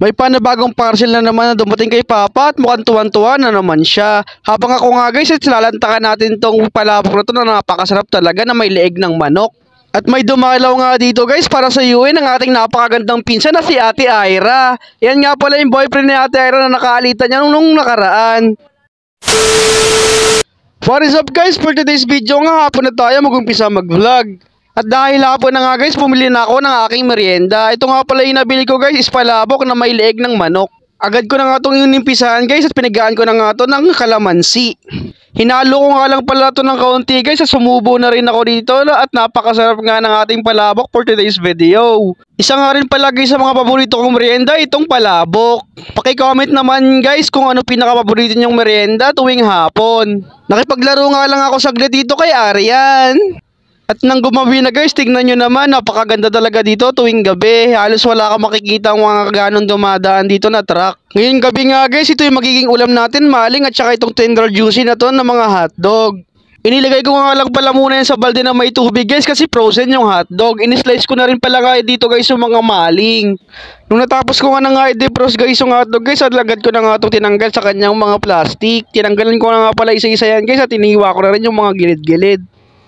May panibagong parcel na naman na dumating kay Papa at mukhang tuwan-tuwa na naman siya. Habang ako nga guys, lalantakan natin tong palabok na to na napakasarap talaga na may leeg ng manok. At may dumalaw nga dito guys para sa UN ng ating napakagandang pinsan na si Ate Ira. Yan nga pala yung boyfriend ni Ate Ira na nakaalitan niya nung nakaraan. What is up guys? For today's video nga hapon na tayo mag-umpisa mag-vlog. At dahil hapon na nga guys, pumili na ako ng aking merienda. Ito nga pala yung nabili ko guys, is palabok na may leeg ng manok. Agad ko na nga itong inimpisahan guys at pinagaan ko na nga ito ng kalamansi. Hinalo ko nga lang pala ito ng kaunti guys at sumubo na rin ako dito at napakasarap nga ng ating palabok for today's video. Isa nga rin pala guys sa mga paborito kong merienda itong palabok. Paki-comment naman guys kung ano pinaka-paborito nyong merienda tuwing hapon. Nakipaglaro nga lang ako saglit dito kay Arian. At nang gumabi na guys, tignan nyo naman, napakaganda talaga dito tuwing gabi. Halos wala ka makikita ang mga ganong dumadaan dito na truck. Ngayong gabi nga guys, ito yung magiging ulam natin, maling at saka itong tender juicy na to ng mga hotdog. Inilagay ko nga lang pala muna yan sa balde na may tubig guys kasi frozen yung hotdog. Inislice ko na rin pala nga dito guys yung mga maling. Nung natapos ko nga na nga i-defrost guys yung hotdog guys, at lagad ko na nga itong tinanggal sa kanyang mga plastic. Tinanggalan ko na nga pala isa-isa yan guys at inihiwa ko na rin yung mga gilid-gilid.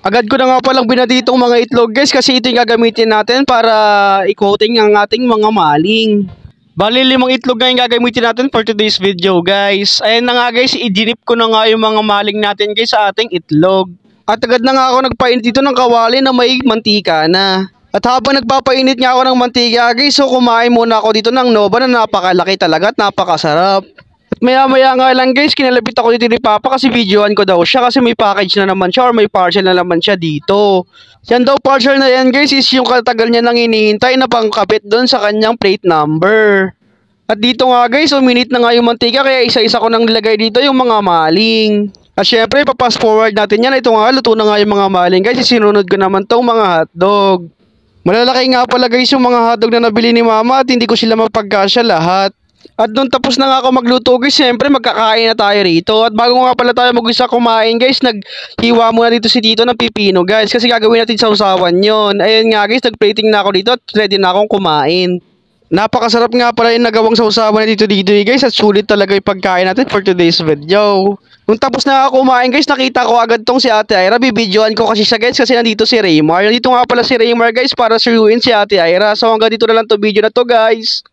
Agad ko na nga palang binati itong mga itlog guys kasi ito yung gagamitin natin para i-coating ang ating mga maling. Bali 5 itlog nga yung gagamitin natin for today's video guys. Ayan na nga guys, i-dinip ko na nga yung mga maling natin guys sa ating itlog. At agad na nga ako nagpainit dito ng kawali na may mantika na. At habang nagpapainit nga ako ng mantika guys, so kumain muna ako dito ng Nova na napakalaki talaga at napakasarap. At maya nga lang guys, kinalapit ako dito ni Papa kasi videoan ko daw siya kasi may package na naman siya or may parcel na naman siya dito. Yan daw parcel na yan guys is yung katagal niya nang hinihintay na pangkapit doon sa kanyang plate number. At dito nga guys, uminit na nga yung mantika kaya isa-isa ko nang nilagay dito yung mga maling. At syempre, papass forward natin yan. Ito nga, luto na nga yung mga maling guys. Isinunod ko naman tong mga hotdog. Malalaki nga pala guys yung mga hotdog na nabili ni Mama at hindi ko sila mapagkasya lahat. At nung tapos na nga ako magluto guys, siyempre magkakain na tayo rito. At bago nga pala tayo mag-isa kumain guys, naghiwa muna dito si Tito ng pipino guys. Kasi gagawin natin sa usawan yon. Ayun nga guys, nag-plating na ako dito at ready na akong kumain. Napakasarap nga pala yung nagawang sa usawan na dito guys. At sulit talaga yung pagkain natin for today's video. Nung tapos na ako kumain guys, nakita ko agad tong si Ate Ira. Bibidyoan ko kasi siya guys kasi nandito si Raymar. Nandito nga pala si Raymar guys para suyuin si Ate Ira. So hanggang dito na lang to video na to guys.